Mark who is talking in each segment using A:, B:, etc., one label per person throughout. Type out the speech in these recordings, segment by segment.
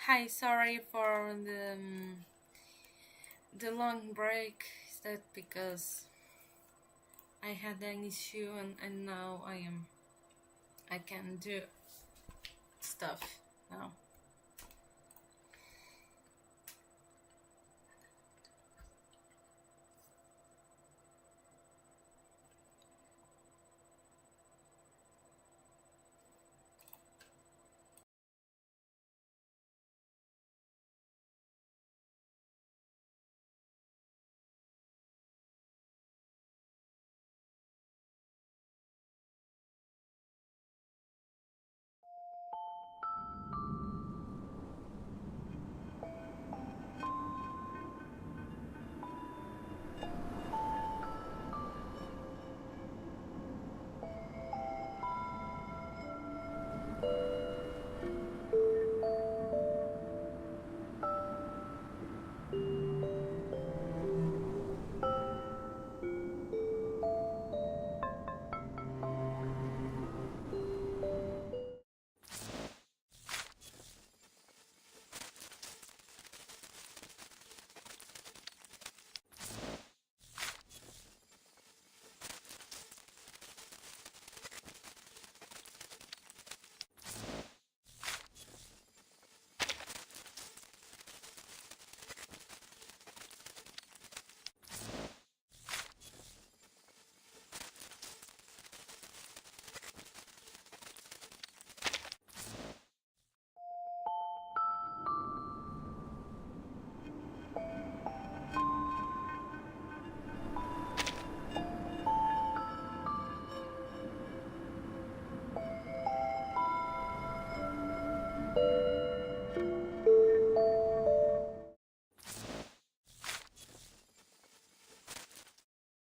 A: Hi, sorry for the long break. Is that because I had an issue and now I can do stuff now.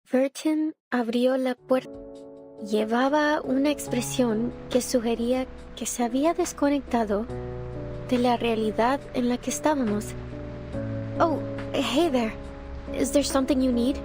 B: Vertin abrió la puerta. Llevaba una expresión que sugería que se había desconectado de la realidad en la que estábamos. Oh, hey there. Is there something you need?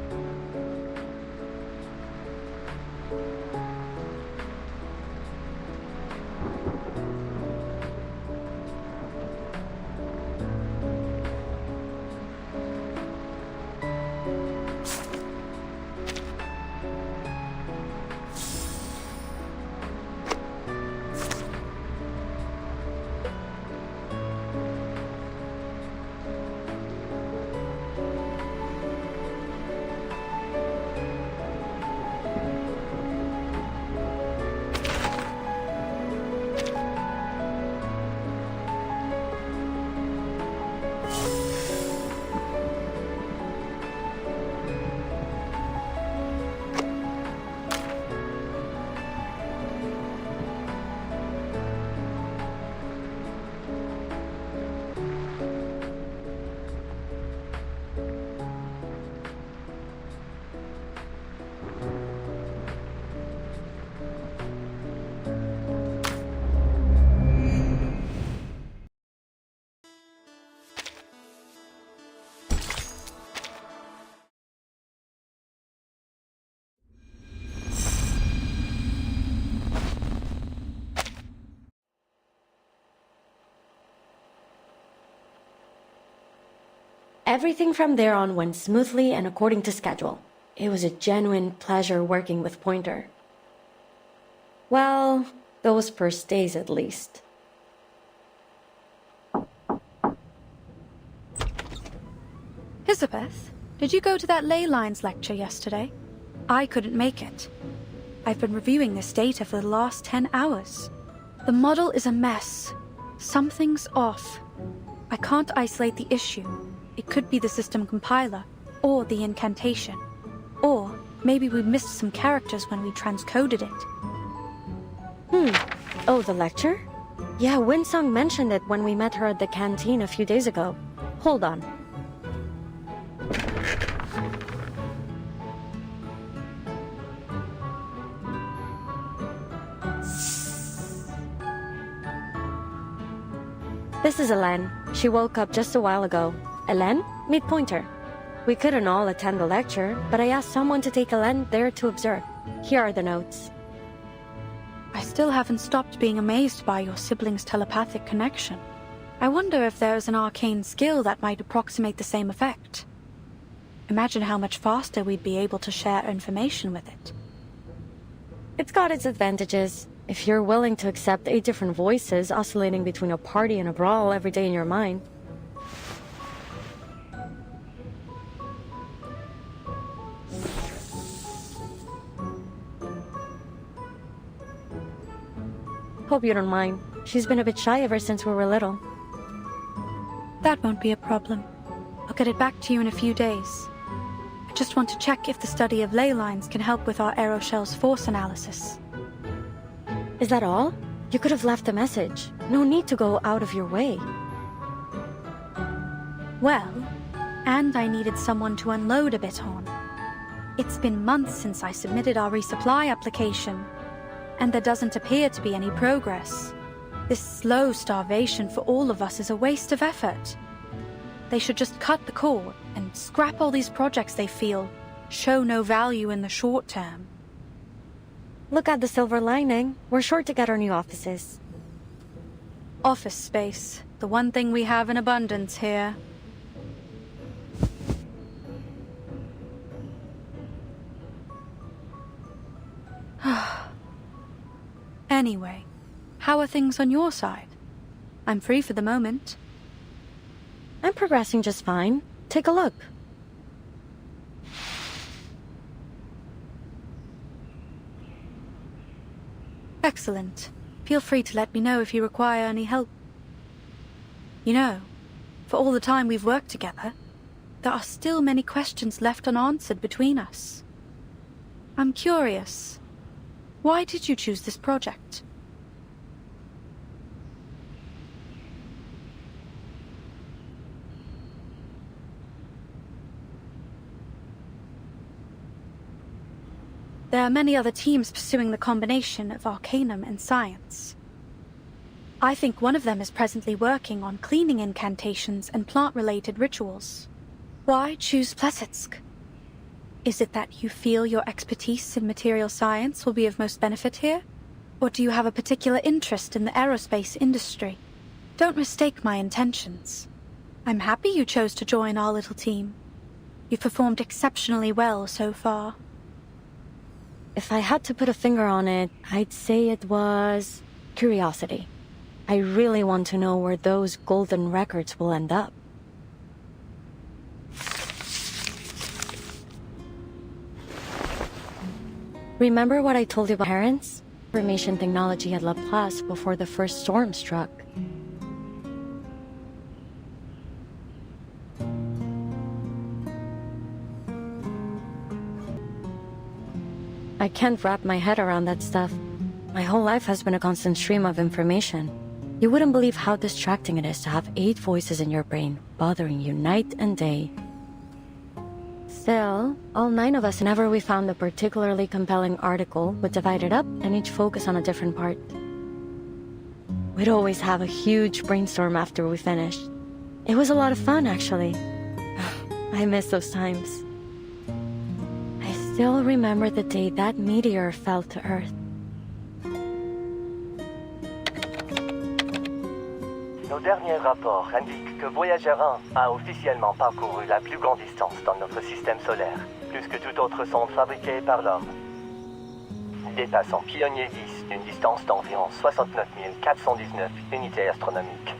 C: Everything from there on went smoothly and according to schedule. It was a genuine pleasure working with Pointer. Well, those first days at least.
D: Elizabeth, did you go to that ley lines lecture yesterday? I couldn't make it. I've been reviewing this data for the last 10 hours. The model is a mess. Something's off. I can't isolate the issue. It could be the system compiler, or the incantation. Or maybe we missed some characters when we transcoded it.
C: Oh, the lecture? Yeah, Winsong mentioned it when we met her at the canteen a few days ago. Hold on. This is Elen. She woke up just a while ago. Elen, meet Pointer. We couldn't all attend the lecture, but I asked someone to take Elen there to observe. Here are the notes.
D: I still haven't stopped being amazed by your siblings' telepathic connection. I wonder if there is an arcane skill that might approximate the same effect. Imagine how much faster we'd be able to share information with it.
C: It's got its advantages. If you're willing to accept 8 different voices oscillating between a party and a brawl every day in your mind. Hope you don't mind. She's been a bit shy ever since we were little.
D: That won't be a problem. I'll get it back to you in a few days. I just want to check if the study of ley lines can help with our aeroshell's force analysis.
C: Is that all? You could have left a message. No need to go out of your way.
D: Well, and I needed someone to unload a bit on. It's been months since I submitted our resupply application, and there doesn't appear to be any progress. This slow starvation for all of us is a waste of effort. They should just cut the cord and scrap all these projects they feel show no value in the short term.
C: Look at the silver lining. We're sure to get our new offices.
D: Office space, the one thing we have in abundance here. Anyway, how are things on your side? I'm free for the moment.
C: I'm progressing just fine. Take a look.
D: Excellent. Feel free to let me know if you require any help. You know, for all the time we've worked together, there are still many questions left unanswered between us. I'm curious. Why did you choose this project? There are many other teams pursuing the combination of arcanum and science. I think one of them is presently working on cleaning incantations and plant-related rituals. Why choose Plesetsk? Is it that you feel your expertise in material science will be of most benefit here? Or do you have a particular interest in the aerospace industry? Don't mistake my intentions. I'm happy you chose to join our little team. You've performed exceptionally well so far.
C: If I had to put a finger on it, I'd say it was curiosity. I really want to know where those golden records will end up. Remember what I told you about parents? Information technology at Laplace before the first storm struck. I can't wrap my head around that stuff. My whole life has been a constant stream of information. You wouldn't believe how distracting it is to have 8 voices in your brain, bothering you night and day. Still, all 9 of us, whenever we found a particularly compelling article, would divide it up and each focus on a different part. We'd always have a huge brainstorm after we finished. It was a lot of fun, actually. I miss those times. I still remember the day that meteor fell to Earth.
E: Nos derniers rapports indiquent que Voyager 1 a officiellement parcouru la plus grande distance dans notre système solaire, plus que toute autre sonde fabriquée par l'homme, dépassant Pionnier 10 d'une distance d'environ 69 419 unités astronomiques.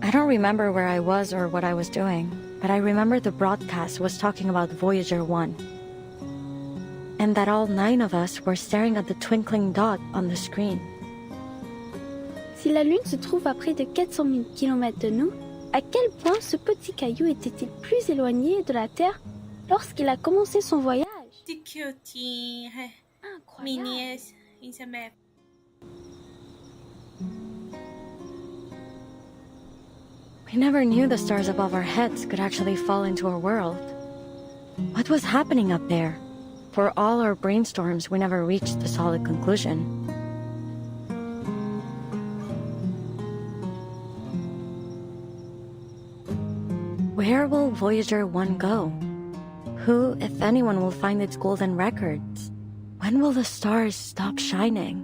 C: I don't remember where I was or what I was doing, but I remember the broadcast was talking about Voyager 1. And that all 9 of us were staring at the twinkling dot on the screen.
B: Si la Lune se trouve à près de 400 000 km de nous, à quel point ce petit caillou était-il plus éloigné de la Terre lorsqu'il a commencé son voyage?
A: The cutie.
B: Incroyable.
A: Mini is a map.
C: We never knew the stars above our heads could actually fall into our world. What was happening up there? For all our brainstorms, we never reached a solid conclusion. Where will Voyager 1 go? Who, if anyone, will find its golden records? When will the stars stop shining?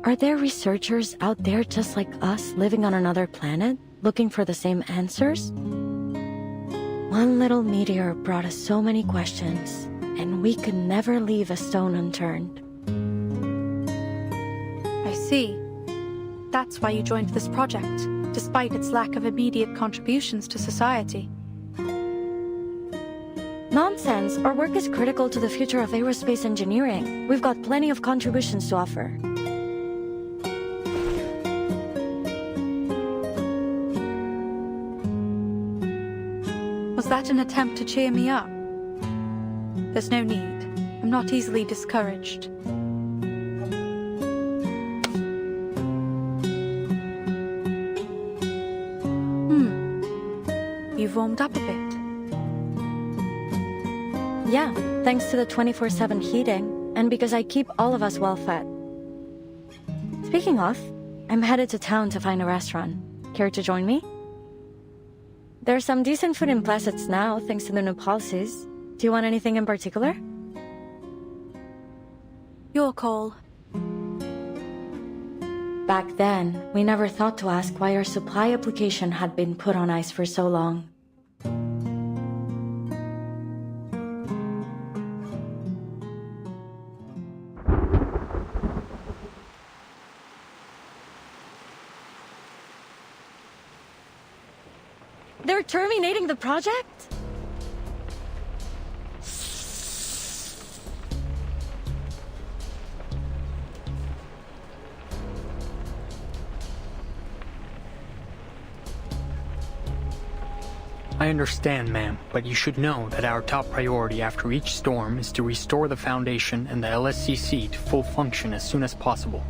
C: Are there researchers out there just like us living on another planet, looking for the same answers? One little meteor brought us so many questions, and we could never leave a stone unturned.
D: I see. That's why you joined this project, despite its lack of immediate contributions to society.
C: Nonsense! Our work is critical to the future of aerospace engineering. We've got plenty of contributions to offer.
D: Was that an attempt to cheer me up? There's no need. I'm not easily discouraged. You've warmed up a bit.
C: Yeah, thanks to the 24/7 heating, and because I keep all of us well fed. Speaking of, I'm headed to town to find a restaurant. Care to join me? There's some decent food in Plassets now, thanks to the new policies. Do you want anything in particular?
D: Your call.
C: Back then, we never thought to ask why our supply application had been put on ice for so long. They're terminating the project?
F: I understand, ma'am, but you should know that our top priority after each storm is to restore the Foundation and the LSCC to full function as soon as possible.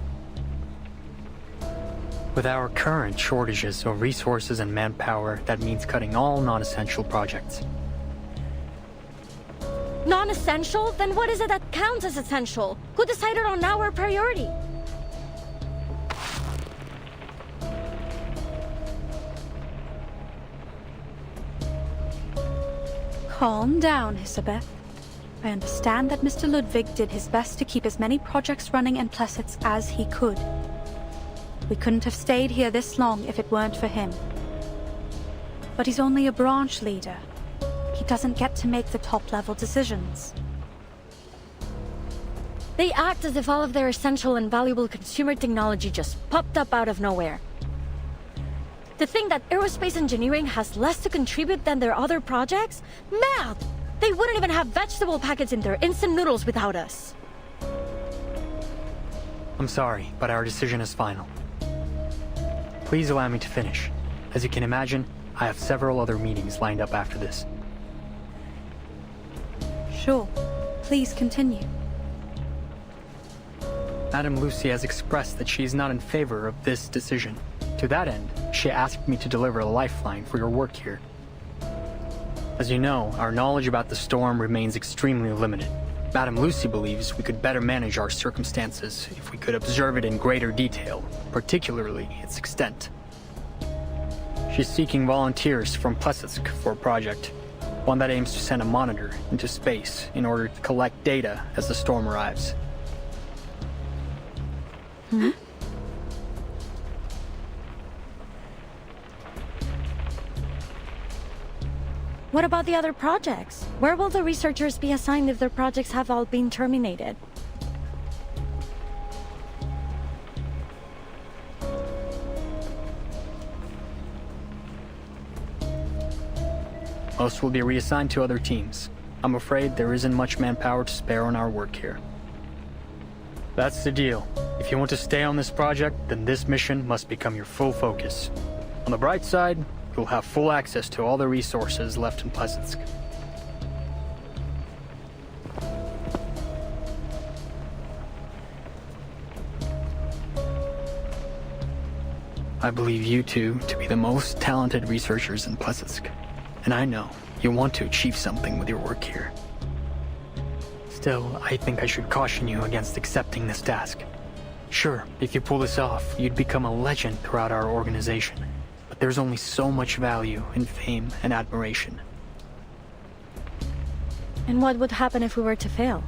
F: With our current shortages of resources and manpower, that means cutting all non-essential projects.
C: Non-essential? Then what is it that counts as essential? Who decided on our priority?
D: Calm down, Isabeth. I understand that Mr. Ludwig did his best to keep as many projects running in Plassets as he could. We couldn't have stayed here this long if it weren't for him. But he's only a branch leader. He doesn't get to make the top-level decisions.
C: They act as if all of their essential and valuable consumer technology just popped up out of nowhere. To think that aerospace engineering has less to contribute than their other projects? Mad! They wouldn't even have vegetable packets in their instant noodles without us.
F: I'm sorry, but our decision is final. Please allow me to finish. As you can imagine, I have several other meetings lined up after this.
D: Sure. Please continue.
F: Madame Lucy has expressed that she is not in favor of this decision. To that end, she asked me to deliver a lifeline for your work here. As you know, our knowledge about the storm remains extremely limited. Madame Lucy believes we could better manage our circumstances if we could observe it in greater detail, particularly its extent. She's seeking volunteers from Plesetsk for a project, one that aims to send a monitor into space in order to collect data as the storm arrives.
C: What about the other projects? Where will the researchers be assigned if their projects have all been terminated?
F: Most will be reassigned to other teams. I'm afraid there isn't much manpower to spare on our work here. That's the deal. If you want to stay on this project, then this mission must become your full focus. On the bright side, you'll have full access to all the resources left in Plesetsk. I believe you two to be the most talented researchers in Plesetsk. And I know you want to achieve something with your work here. Still, I think I should caution you against accepting this task. Sure, if you pull this off, you'd become a legend throughout our organization. But there's only so much value in fame and admiration.
C: And what would happen if we were to fail?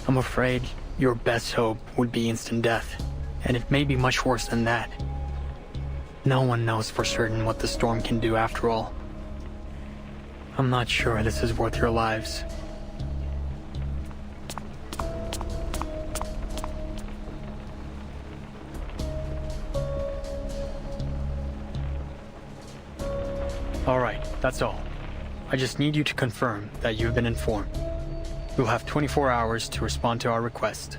F: I'm afraid your best hope would be instant death, and it may be much worse than that. No one knows for certain what the storm can do after all. I'm not sure this is worth your lives. Alright, that's all. I just need you to confirm that you've been informed. You'll have 24 hours to respond to our request.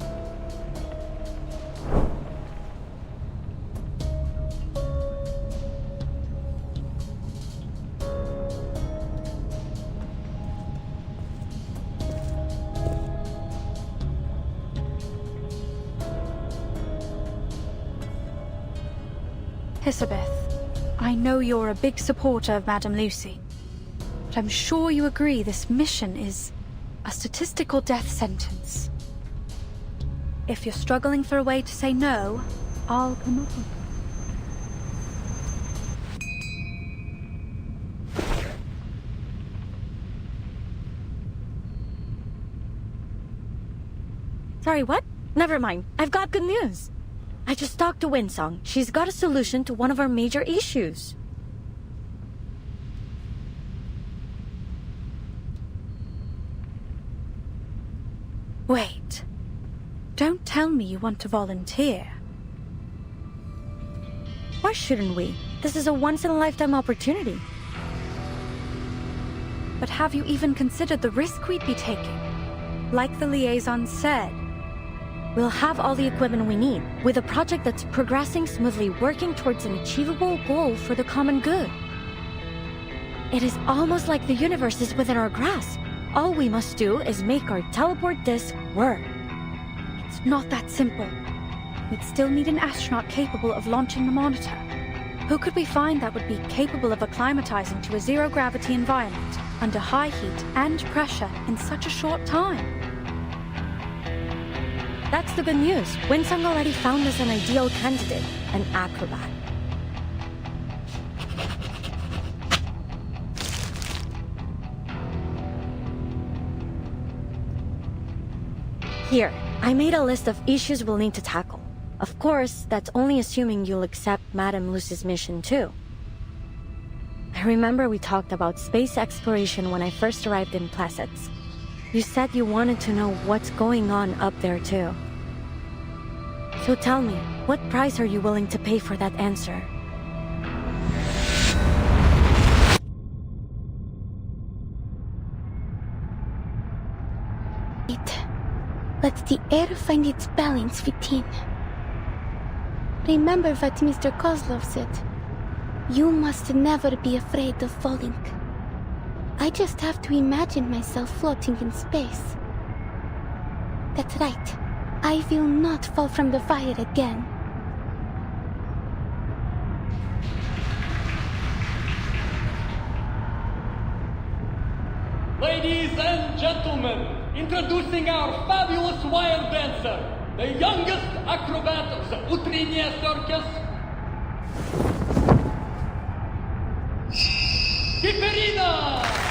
D: Elizabeth, I know you're a big supporter of Madame Lucy, but I'm sure you agree this mission is a statistical death sentence. If you're struggling for a way to say no, I'll come up with
C: Sorry, what? Never mind. I've got good news. I just talked to Winsong. She's got a solution to one of our major issues.
D: Wait. Don't tell me you want to volunteer.
C: Why shouldn't we? This is a once-in-a-lifetime opportunity.
D: But have you even considered the risk we'd be taking? Like the liaison said,
C: We'll have all the equipment we need, with a project that's progressing smoothly, working towards an achievable goal for the common good. It is almost like the universe is within our grasp. All we must do is make our teleport disc work.
D: it's not that simple. We'd still need an astronaut capable of launching the monitor. Who could we find that would be capable of acclimatizing to a zero-gravity environment, under high heat and pressure in such a short time?
C: That's the good news. Winsong already found us an ideal candidate, an acrobat. Here, I made a list of issues we'll need to tackle. Of course, that's only assuming you'll accept Madame Lucy's mission too. I remember we talked about space exploration when I first arrived in Plassets. You said you wanted to know what's going on up there too. So tell me, what price are you willing to pay for that answer?
B: Let the air find its balance within. Remember what Mr. Kozlov said. You must never be afraid of falling. I just have to imagine myself floating in space. That's right. I will not fall from the fire again.
G: Ladies and gentlemen, introducing our fabulous wire dancer, the youngest acrobat of the Utrinier Circus, Vesperina!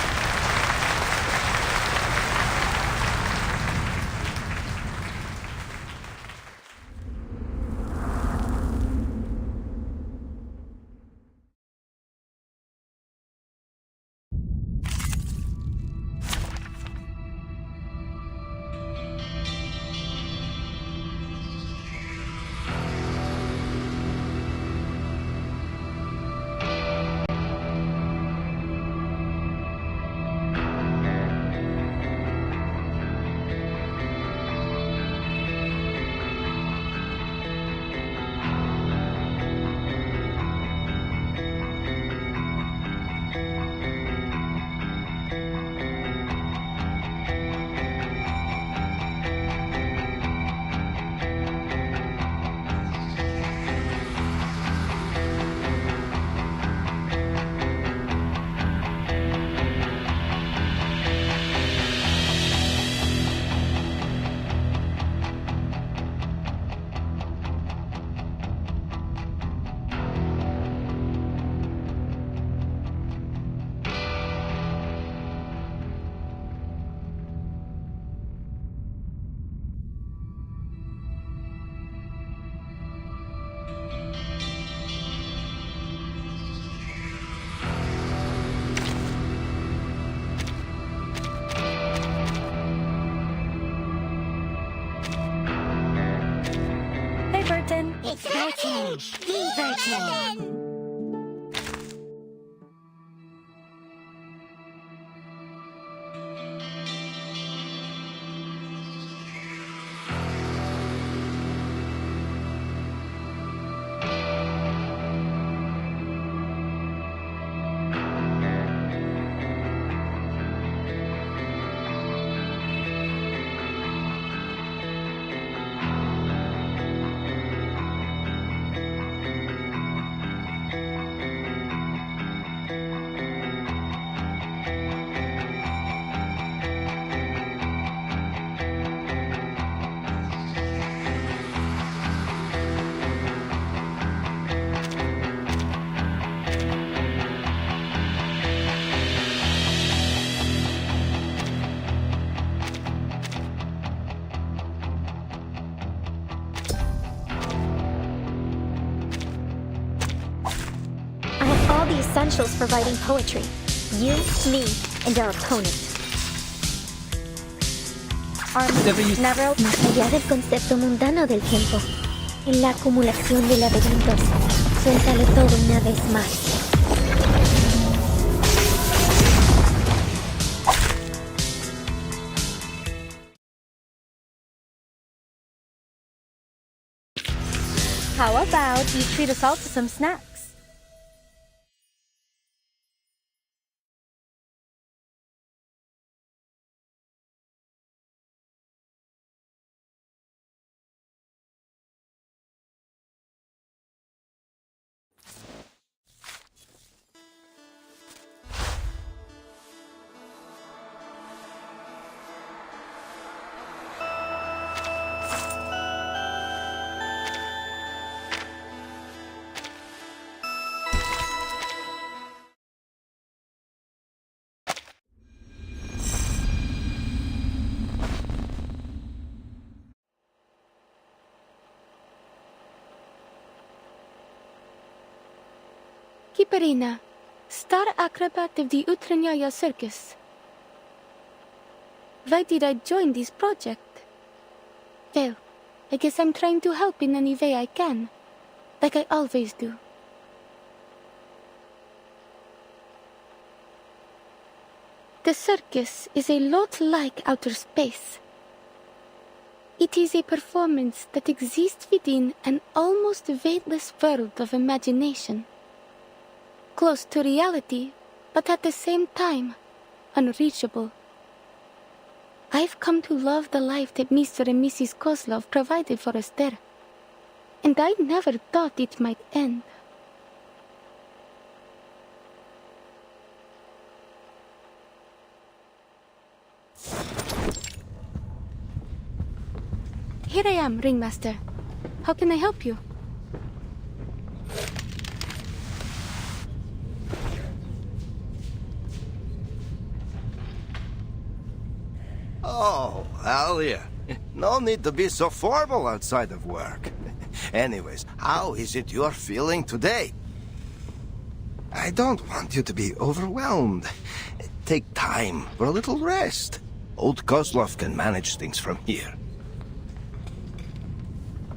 C: Overture!
B: I have all the essentials for writing poetry. You, me, and our opponent. Narrow más allá del concepto mundano del tiempo. En la acumulación de laberintos. Suéltalo todo una vez más.
C: How about you treat us all to some snacks?
D: Vesperina, star acrobat of the Utranyaya Circus. Why did I join this project? Well, I guess I'm trying to help in any way I can, like I always do. The circus is a lot like outer space. It is a performance that exists within an almost weightless world of imagination. Close to reality, but at the same time, unreachable. I've come to love the life that Mr. and Mrs. Kozlov provided for us there, and I never thought it might end. Here I am, Ringmaster. How can I help you?
H: Oh, Alia. No need to be so formal outside of work. Anyways, how is it you're feeling today? I don't want you to be overwhelmed. Take time for a little rest. Old Kozlov can manage things from here.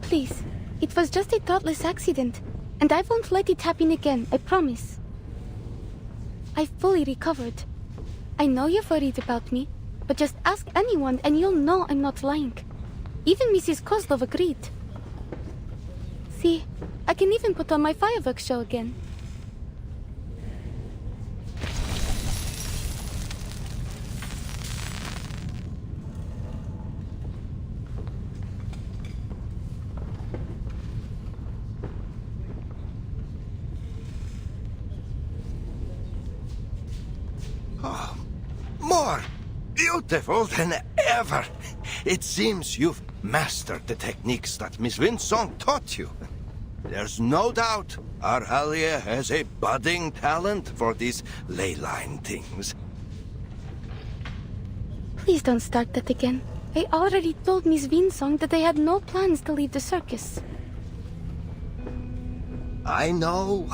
D: Please, it was just a thoughtless accident, and I won't let it happen again, I promise. I've fully recovered. I know you're worried about me, but just ask anyone and you'll know I'm not lying. Even Mrs. Kozlov agreed. See, I can even put on my fireworks show again.
H: Oh, more beautiful than ever. It seems you've mastered the techniques that Miss Winsong taught you. There's no doubt our Alia has a budding talent for these ley line things.
D: Please don't start that again. I already told Miss Winsong that I had no plans to leave the circus.
H: I know.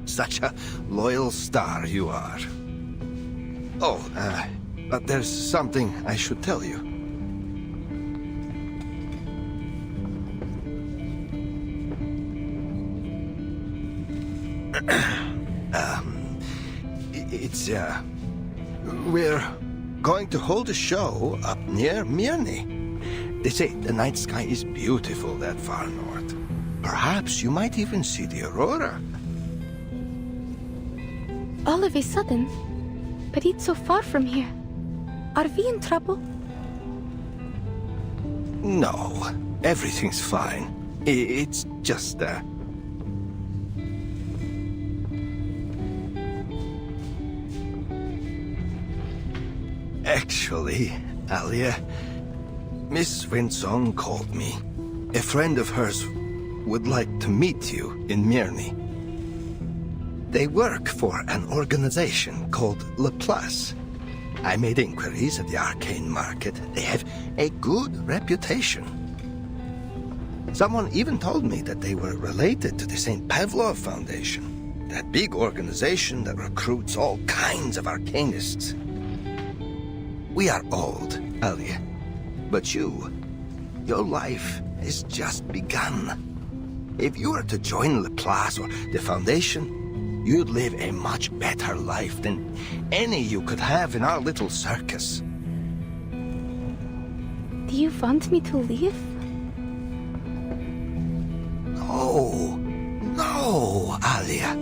H: Such a loyal star you are. Oh, but there's something I should tell you. It's, we're going to hold a show up near Mirny. They say the night sky is beautiful that far north. Perhaps you might even see the aurora.
B: All of a sudden? But it's so far from here. Are we in trouble?
H: No, everything's fine. It's just, Actually, Alia, Miss Winsong called me. A friend of hers would like to meet you in Mirny. They work for an organization called Laplace. I made inquiries at the arcane market. They have a good reputation. Someone even told me that they were related to the St. Pavlov Foundation, that big organization that recruits all kinds of arcanists. We are old, Alia, but your life has just begun. If you were to join Laplace or the Foundation, you'd live a much better life than any you could have in our little circus.
B: Do you want me to leave?
H: No, Alia.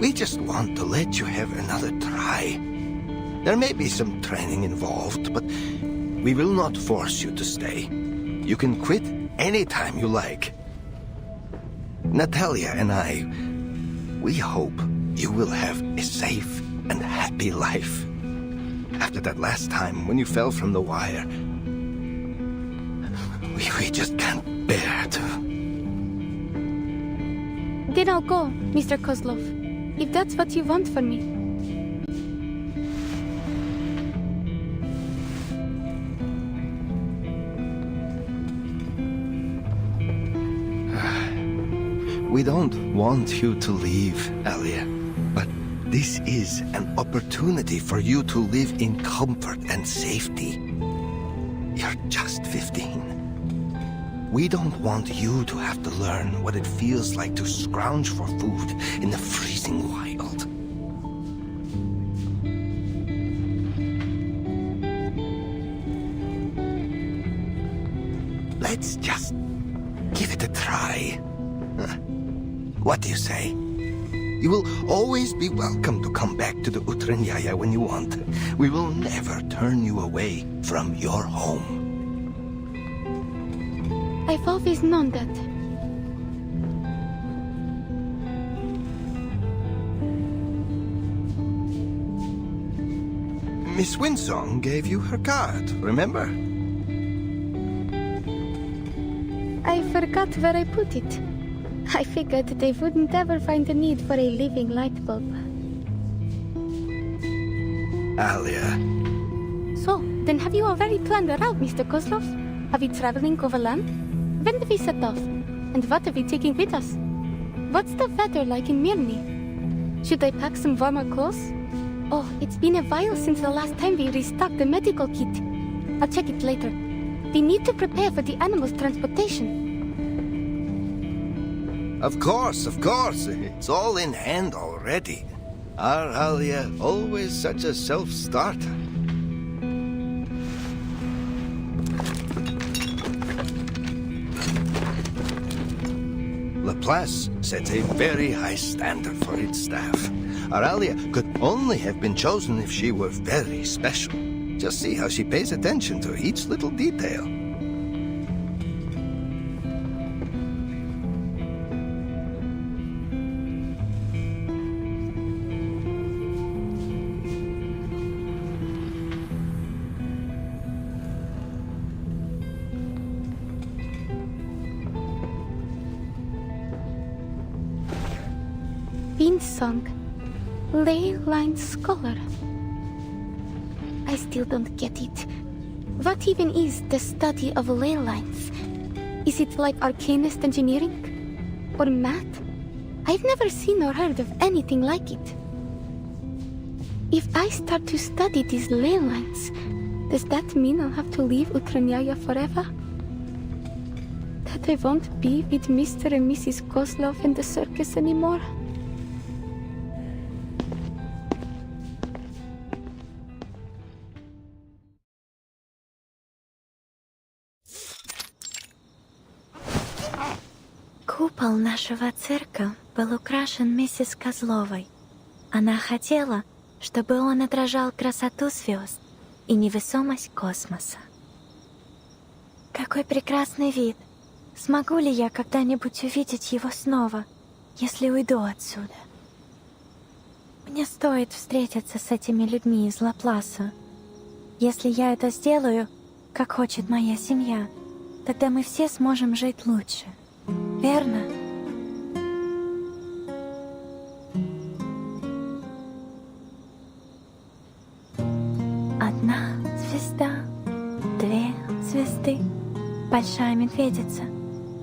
H: We just want to let you have another try. There may be some training involved, but we will not force you to stay. You can quit anytime you like. Natalia and I, we hope you will have a safe and happy life. After that last time when you fell from the wire, we just can't bear to.
B: Then I'll go, Mr. Kozlov, if that's what you want from me.
H: We don't want you to leave, Alia, but this is an opportunity for you to live in comfort and safety. You're just 15. We don't want you to have to learn what it feels like to scrounge for food in the freezing wild. Let's just give it a try. What do you say? You will always be welcome to come back to the Utranyaya when you want. We will never turn you away from your home.
B: I've always known that.
H: Miss Winsong gave you her card, remember?
B: I forgot where I put it. I figured they wouldn't ever find the need for a living light bulb.
H: Alia.
B: So, then have you already planned the route, Mr. Kozlov? Are we traveling overland? When do we set off? And what are we taking with us? What's the weather like in Mirny? Should I pack some warmer clothes? Oh, it's been a while since the last time we restocked the medical kit. I'll check it later. We need to prepare for the animals' transportation.
H: Of course. It's all in hand already. Our Alia, always such a self-starter. Laplace sets a very high standard for its staff. Our Alia could only have been chosen if she were very special. Just see how she pays attention to each little detail.
B: Winsong, ley line scholar. I still don't get it. What even is the study of ley lines? Is it like arcanist engineering? Or math? I've never seen or heard of anything like it. If I start to study these ley lines, does that mean I'll have to leave Utranyaya forever? That I won't be with Mr. and Mrs. Kozlov in the circus anymore? Купол нашего цирка был украшен миссис Козловой. Она хотела, чтобы он отражал красоту звезд и невесомость космоса. Какой прекрасный вид! Смогу ли я когда-нибудь увидеть его снова, если уйду отсюда? Мне стоит встретиться с этими людьми из Лапласа. Если я это сделаю, как хочет моя семья, тогда мы все сможем жить лучше. Верно? Одна звезда, две звезды. Большая медведица.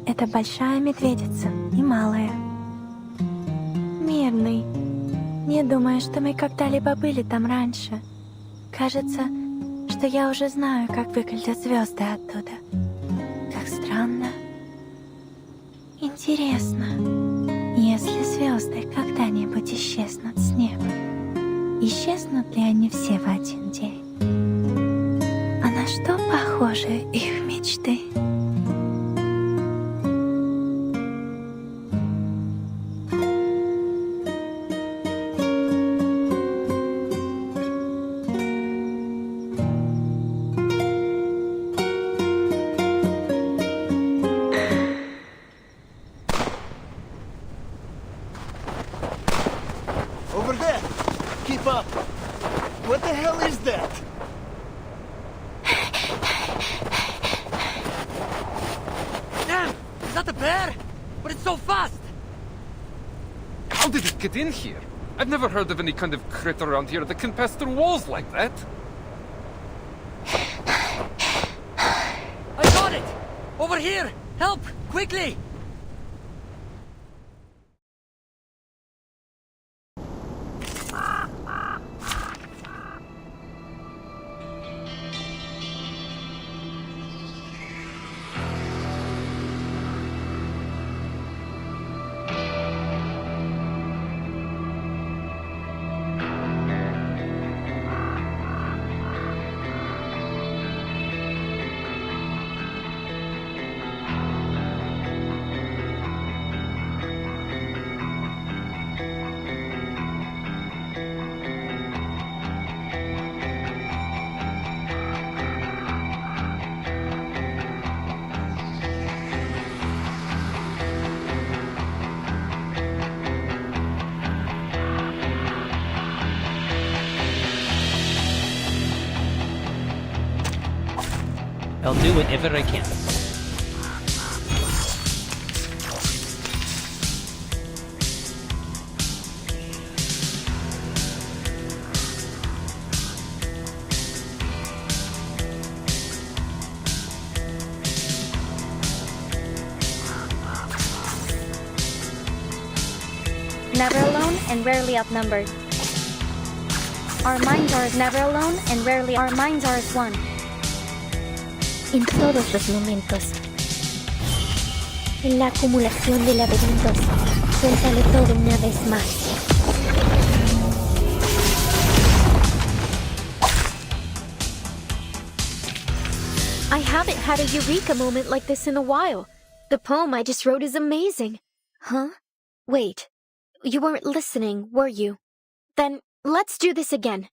B: Это большая медведица и малая. Мирный. Не думаю, что мы когда-либо были там раньше. Кажется, что я уже знаю, как выглядят звезды оттуда. Как странно. Интересно, если звезды когда-нибудь исчезнут с неба, исчезнут ли они все в один день? А на что похожи их мечты?
I: Over there! Keep up! What the hell is that?
J: Damn! Is that a bear? But it's so fast!
K: How did it get in here? I've never heard of any kind of critter around here that can pass through walls like that.
J: I got it! Over here! Help! Quickly!
L: I'll do whatever I can.
C: Never alone and rarely outnumbered. Our minds are as never alone and rarely our minds are as one. En todos los momentos. En la acumulación de laberintos. Cuéntale todo una vez más. I haven't had a eureka moment like this in a while. The poem I just wrote is amazing. Huh? Wait. You weren't listening, were you? Then, let's do this again.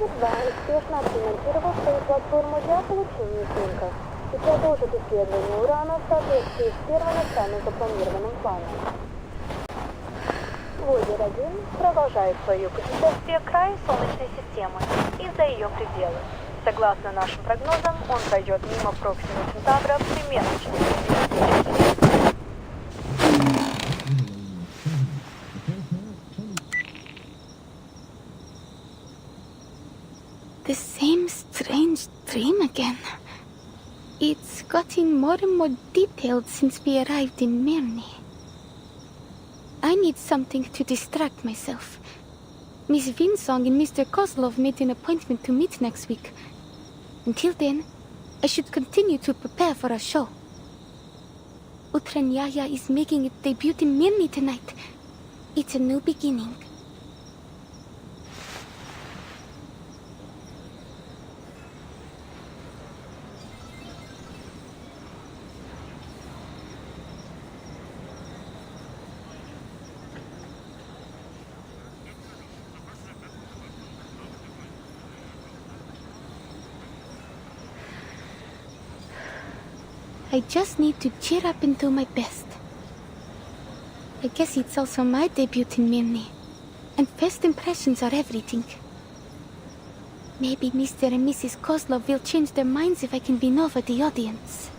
B: едва успешно отремонтировал свою платформу для получения снимков и продолжит исследование урана в соответствии с первоначально запланированным планом. Voyager-1 продолжает свое путешествие к краю Солнечной системы и за ее пределы. Согласно нашим прогнозам, он пройдет мимо Проксима Центавра примерно через 10 часов.
M: The same strange dream again. It's gotten more and more detailed since we arrived in Mirny. I need something to distract myself. Miss Vinsong and Mr. Kozlov made an appointment to meet next week. Until then, I should continue to prepare for a show. Utranyaya is making its debut in Mirny tonight. It's a new beginning. I just need to cheer up and do my best. I guess it's also my debut in Mirny, and first impressions are everything. Maybe Mr. and Mrs. Kozlov will change their minds if I can win over the audience.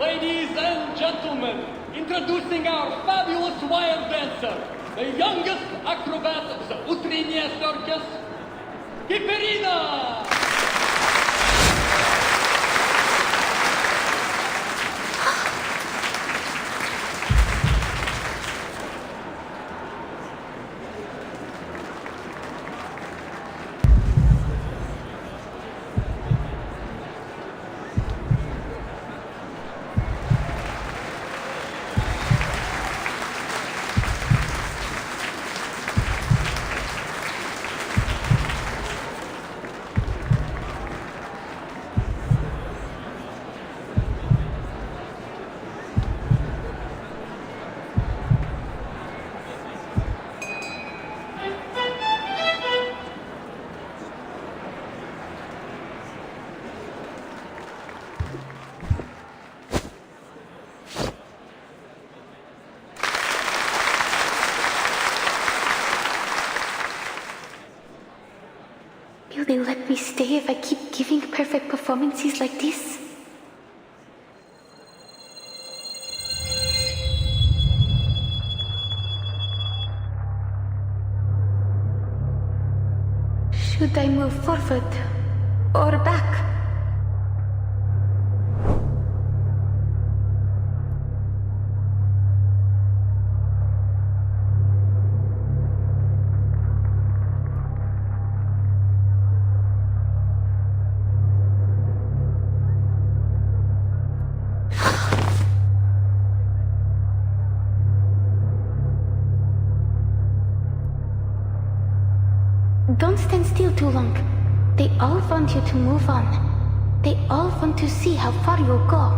G: Ladies and gentlemen, introducing our fabulous wire dancer, the youngest acrobat of the Utrinier Circus, Vesperina!
M: Will they let me stay if I keep giving perfect performances like this? Should I move forward or back? Don't stand still too long. They all want you to move on. They all want to see how far you'll go.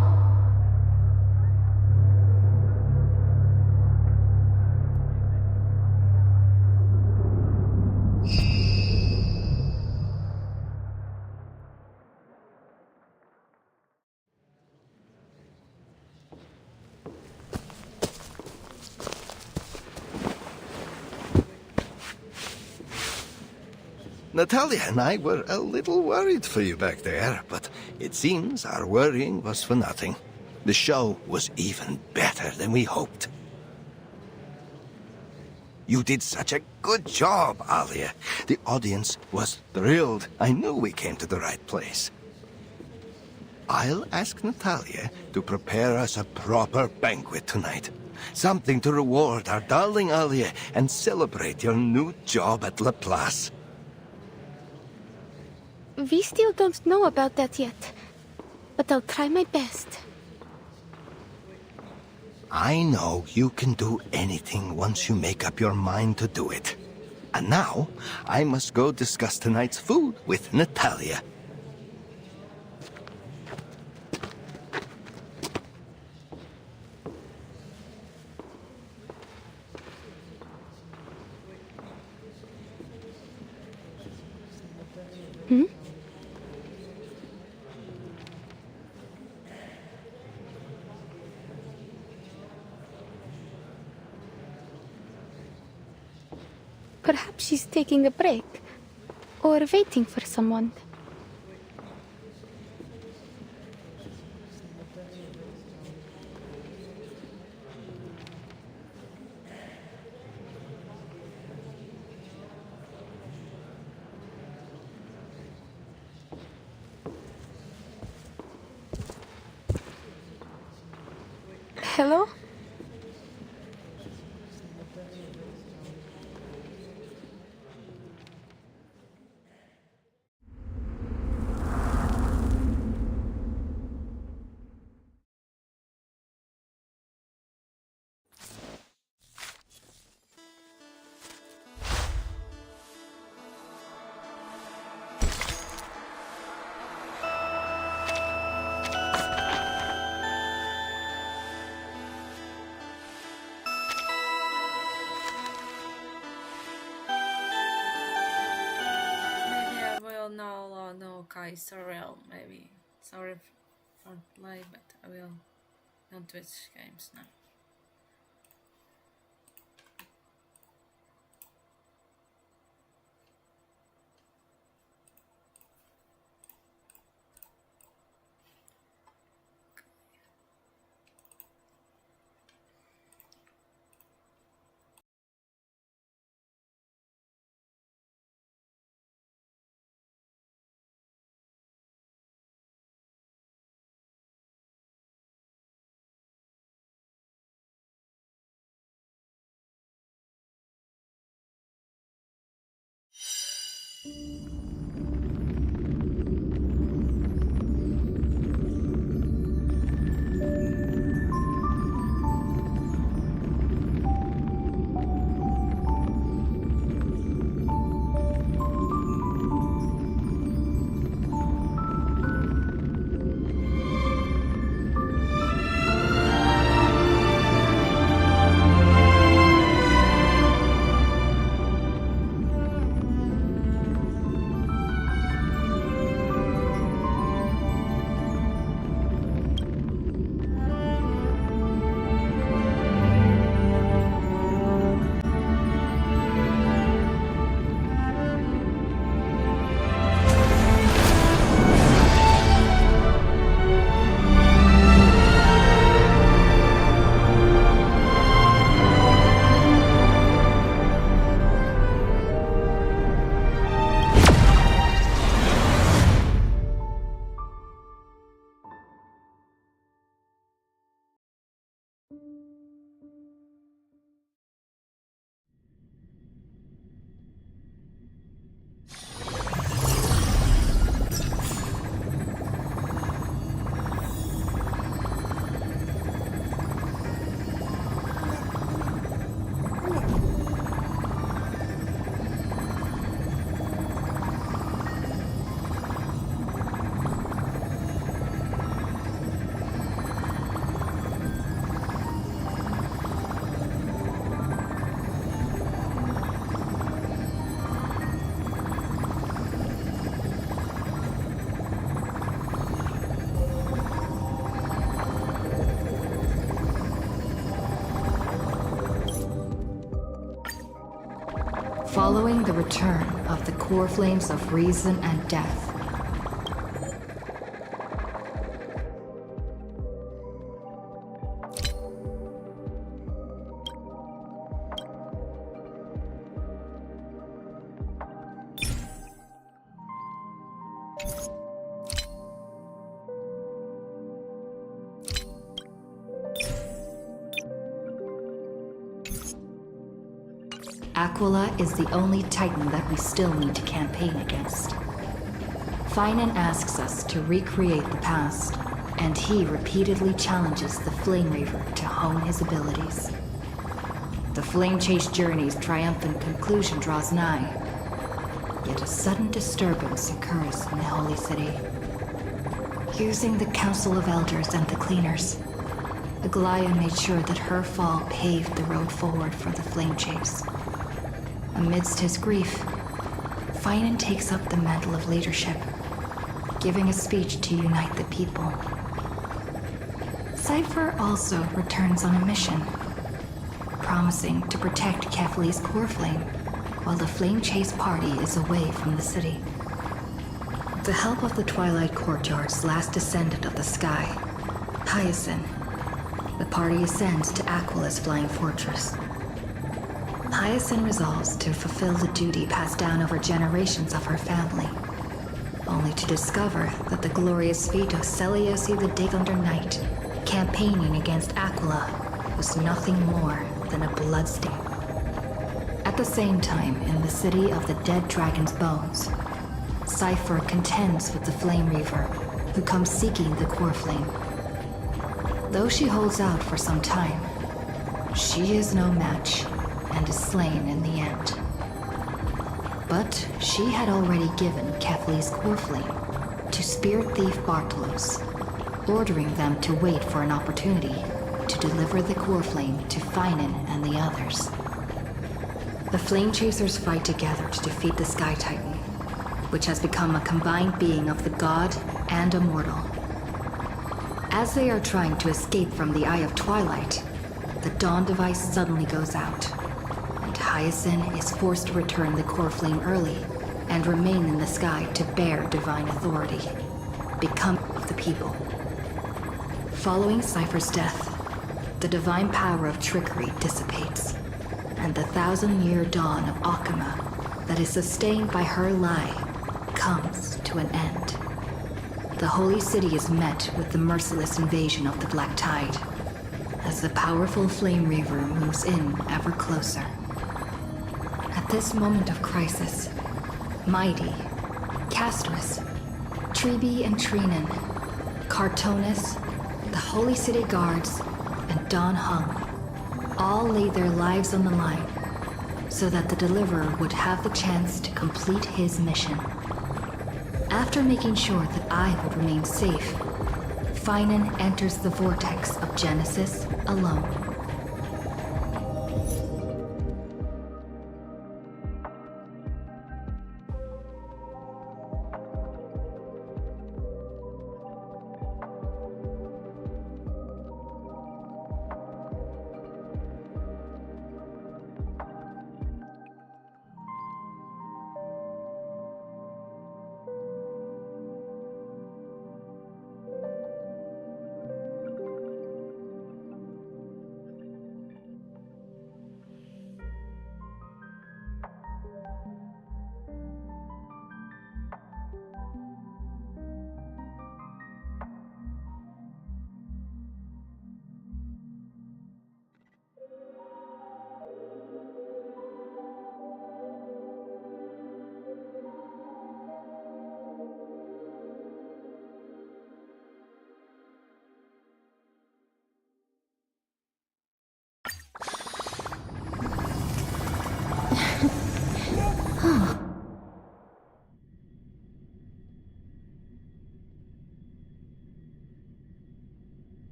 H: Natalia and I were a little worried for you back there, but it seems our worrying was for nothing. The show was even better than we hoped. You did such a good job, Alia. The audience was thrilled. I knew we came to the right place. I'll ask Natalia to prepare us a proper banquet tonight. Something to reward our darling Alia and celebrate your new job at Laplace.
M: We still don't know about that yet, but I'll try my best.
H: I know you can do anything once you make up your mind to do it. And now, I must go discuss tonight's food with Natalia.
M: Hmm? Perhaps she's taking a break, or waiting for someone. Hello?
A: No, Kaiser Realm, maybe. Sorry for play, but I will not Twitch games now.
N: Following the return of the core flames of reason and death, Aquila is the only Titan that we still need to campaign against. Finan asks us to recreate the past, and he repeatedly challenges the Flame Reaver to hone his abilities. The flame chase journey's triumphant conclusion draws nigh. Yet a sudden disturbance occurs in the Holy City. Using the Council of Elders and the Cleaners, Aglaya made sure that her fall paved the road forward for the flame chase. Amidst his grief, Finan takes up the mantle of leadership, giving a speech to unite the people. Cypher also returns on a mission, promising to protect Kefli's core flame while the flame chase party is away from the city. With the help of the Twilight Courtyard's last descendant of the sky, Hyacinth, the party ascends to Aquila's flying fortress. Hyacinth resolves to fulfill the duty passed down over generations of her family, only to discover that the glorious feat of Seliosi the Dig Under Night, campaigning against Aquila, was nothing more than a bloodstain. At the same time, in the city of the dead dragon's bones, Cypher contends with the Flame Reaver, who comes seeking the core flame. Though she holds out for some time, she is no match and is slain in the end. But she had already given Kefli's core flame to Spirit Thief Bartolos, ordering them to wait for an opportunity to deliver the core flame to Finan and the others. The Flame Chasers fight together to defeat the Sky Titan, which has become a combined being of the god and a mortal. As they are trying to escape from the Eye of Twilight, the Dawn device suddenly goes out, and Hyacinth is forced to return the core flame early and remain in the sky to bear divine authority, become of the people. Following Cypher's death, the divine power of trickery dissipates, and the 1,000-year dawn of Akama that is sustained by her lie comes to an end. The Holy City is met with the merciless invasion of the Black Tide, as the powerful Flame Reaver moves in ever closer. At this moment of crisis, Mighty, Castris, Tribi and Trinan, Cartonis, the Holy City Guards, and Don Hung all laid their lives on the line so that the Deliverer would have the chance to complete his mission. After making sure that I would remain safe, Finan enters the vortex of Genesis alone.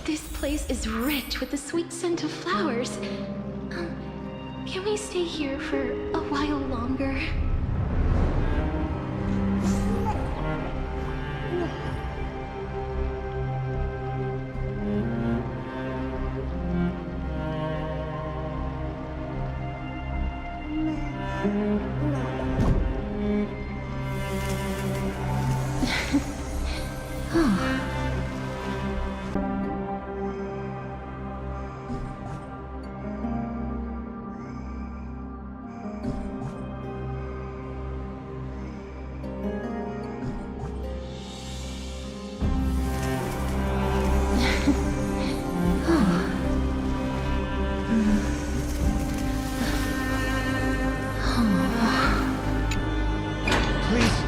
M: This place is rich with the sweet scent of flowers. Can we stay here for a while longer?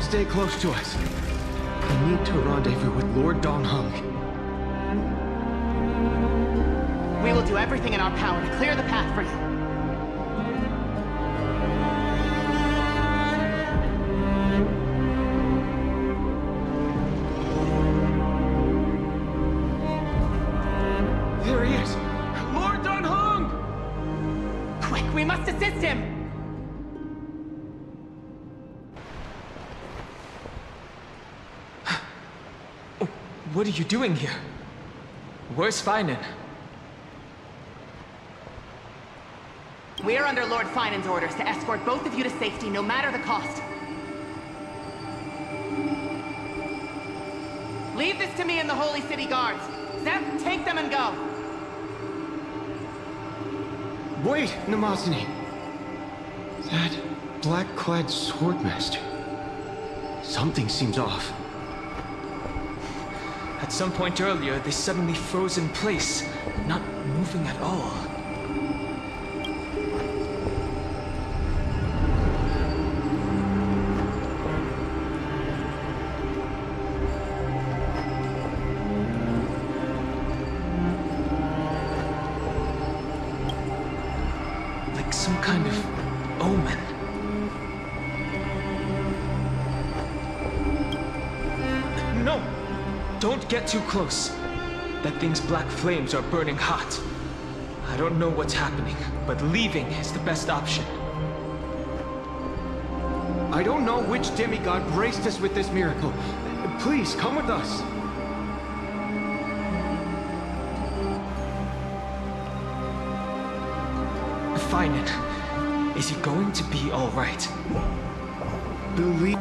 I: Stay close to us. We need to rendezvous with Lord Don Hung.
O: We will do everything in our power to clear the path for you.
P: There he is! Lord Dunhung!
O: Quick, we must assist him!
P: What are you doing here? Where's Feinen?
O: We are under Lord Feinen's orders to escort both of you to safety, no matter the cost. Leave this to me and the Holy City Guards. Zeph, take them and go.
P: Wait, Namazini. That black-clad swordmaster. Something seems off. At some point earlier, they suddenly froze in place, not moving at all. Like some kind of omen. No! Don't get too close. That thing's black flames are burning hot. I don't know what's happening, but leaving is the best option. I don't know which demigod graced us with this miracle. Please, come with us. Feinen, is he going to be all right? Believe...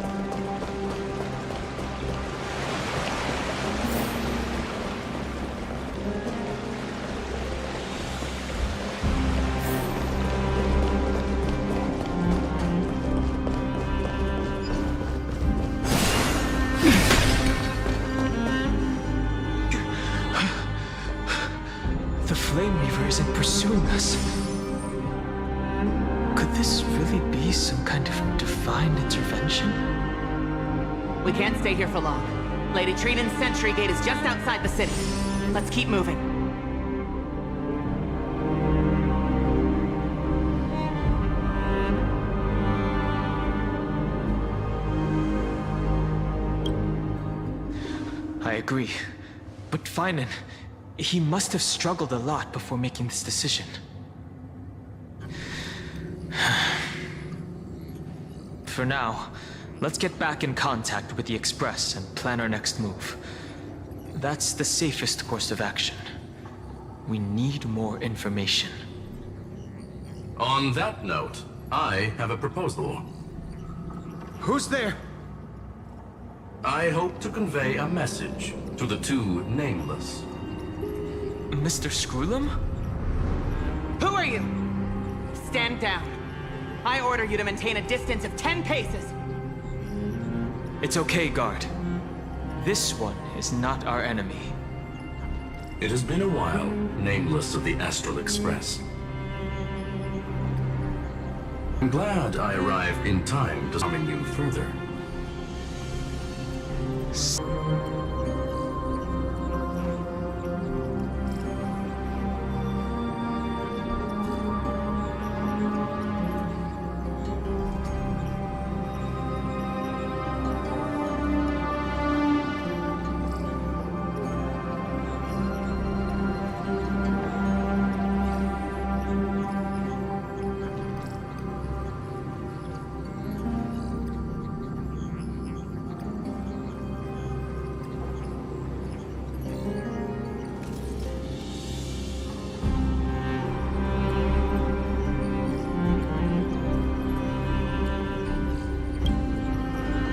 P: The Flame Reaver isn't pursuing us. Could this really be some kind of divine intervention?
O: We can't stay here for long. Lady Trinan's sentry gate is just outside the city. Let's keep moving.
P: I agree. But Feinen, he must have struggled a lot before making this decision. For now, let's get back in contact with the Express and plan our next move. That's the safest course of action. We need more information.
Q: On that note, I have a proposal.
P: Who's there?
Q: I hope to convey a message to the two nameless.
P: Mr. Screwlum?
O: Who are you? Stand down. I order you to maintain a distance of 10 paces.
P: It's okay, guard. This one is not our enemy.
Q: It has been a while, nameless of the Astral Express. I'm glad I arrived in time to summon you further.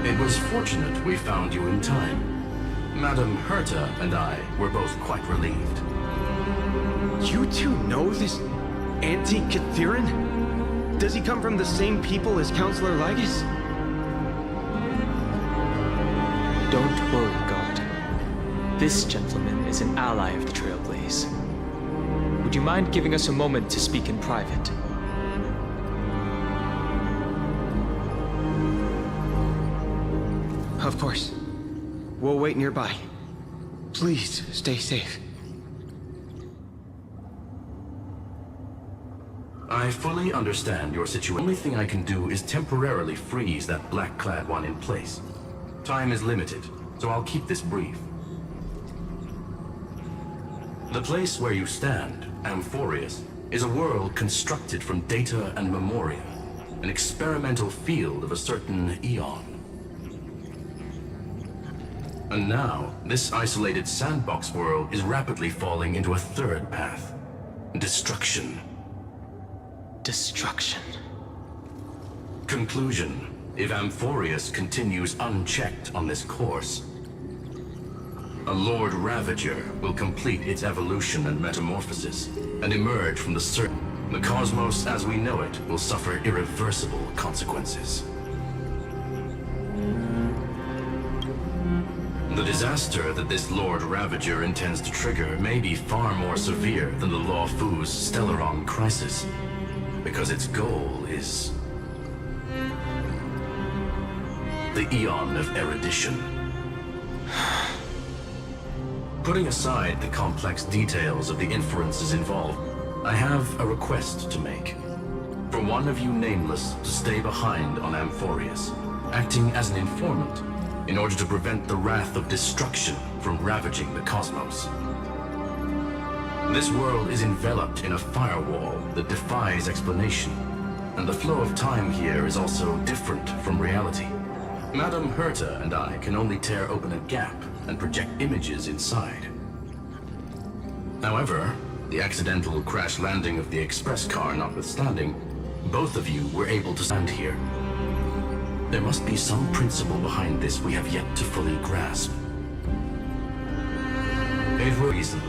Q: It was fortunate we found you in time. Madame Herta and I were both quite relieved.
R: You two know this anti-Catharin? Does he come from the same people as Counselor Lygus?
P: Don't worry, guard. This gentleman is an ally of the Trailblaze. Would you mind giving us a moment to speak in private?
R: Of course. We'll wait nearby. Please, stay safe.
Q: I fully understand your situation. The only thing I can do is temporarily freeze that black-clad one in place. Time is limited, so I'll keep this brief. The place where you stand, Amphoreus, is a world constructed from data and memoria, an experimental field of a certain eon. And now, this isolated sandbox world is rapidly falling into a third path. Destruction.
P: Destruction.
Q: Conclusion. If Amphoreus continues unchecked on this course, a Lord Ravager will complete its evolution and metamorphosis, and emerge from the surface. The cosmos as we know it will suffer irreversible consequences. The disaster that this Lord Ravager intends to trigger may be far more severe than the Law Fu's Stellaron crisis, because its goal is the Eon of Erudition. Putting aside the complex details of the inferences involved, I have a request to make. For one of you nameless to stay behind on Amphoreus, acting as an informant, in order to prevent the wrath of destruction from ravaging the cosmos. This world is enveloped in a firewall that defies explanation, and the flow of time here is also different from reality. Madame Herta and I can only tear open a gap and project images inside. However, the accidental crash landing of the express car notwithstanding, both of you were able to stand here. There must be some principle behind this we have yet to fully grasp. It will reason.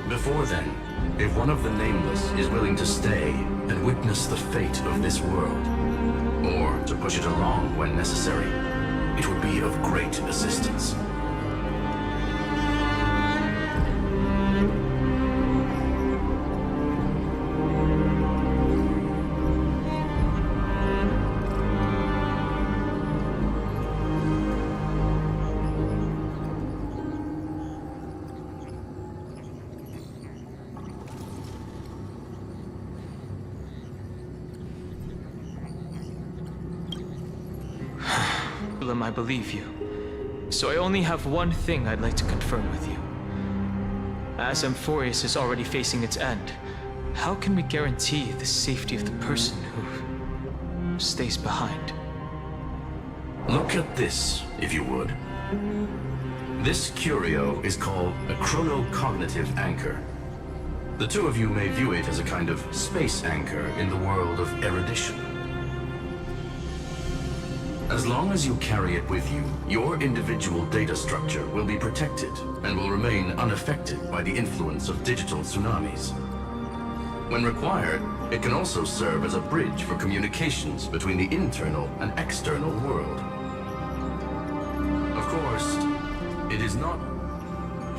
Q: Before then, if one of the Nameless is willing to stay and witness the fate of this world, or to push it along when necessary, it would be of great assistance.
P: I believe you. So I only have one thing I'd like to confirm with you. As Amphoreus is already facing its end, how can we guarantee the safety of the person who stays behind?
Q: Look at this, if you would. This curio is called a chronocognitive anchor. The two of you may view it as a kind of space anchor in the world of erudition. As long as you carry it with you, your individual data structure will be protected and will remain unaffected by the influence of digital tsunamis. When required, it can also serve as a bridge for communications between the internal and external world. Of course, it is not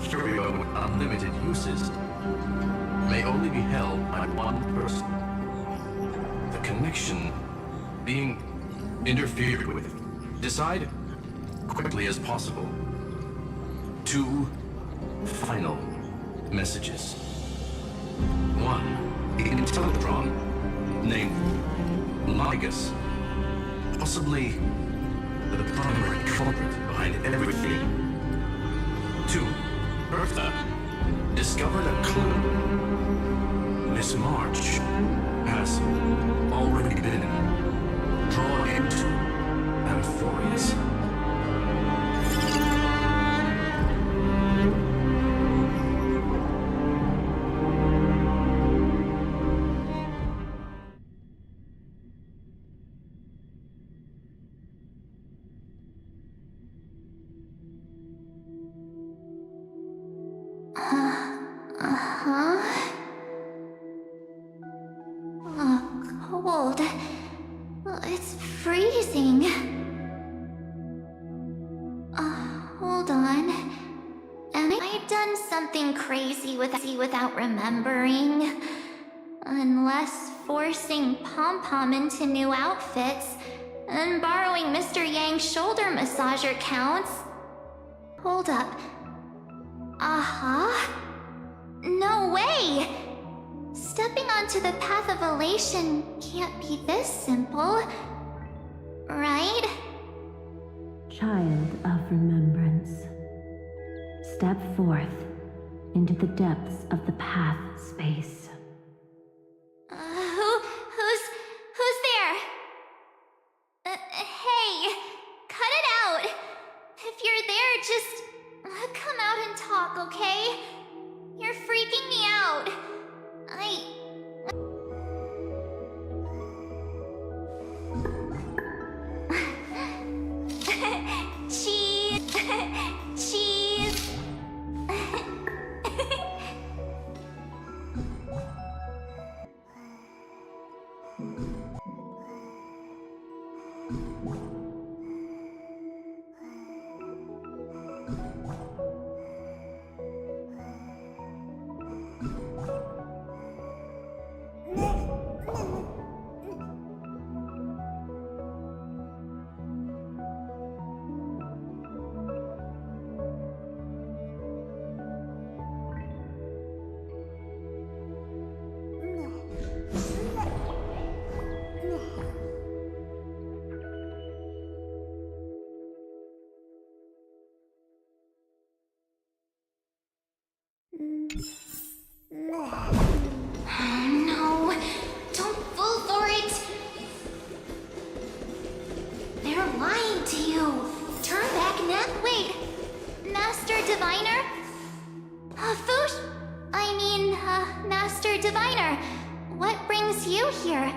Q: curio with unlimited uses. May only be held by one person. The connection being interfered with. Decide quickly as possible. 2 final messages. 1, in Teletron, named Ligus, possibly the primary culprit behind everything. 2, Bertha, discovered a clue. Miss March has already been drawn into Amphoreus.
S: Cold. It's freezing. Hold on. Am I done something crazy without remembering? Unless forcing Pom-Pom into new outfits and borrowing Mr. Yang's shoulder massager counts. Hold up. No way! Stepping onto the path of elation can't be this simple, right?
T: Child of remembrance, step forth into the depths of the path space.
S: Who's there? Hey, cut it out. If you're there, just come out and talk, okay? You're freaking me out. Cheese. No, don't fall for it. They're lying to you. Turn back now. Wait, Master Diviner? Master Diviner, what brings you here?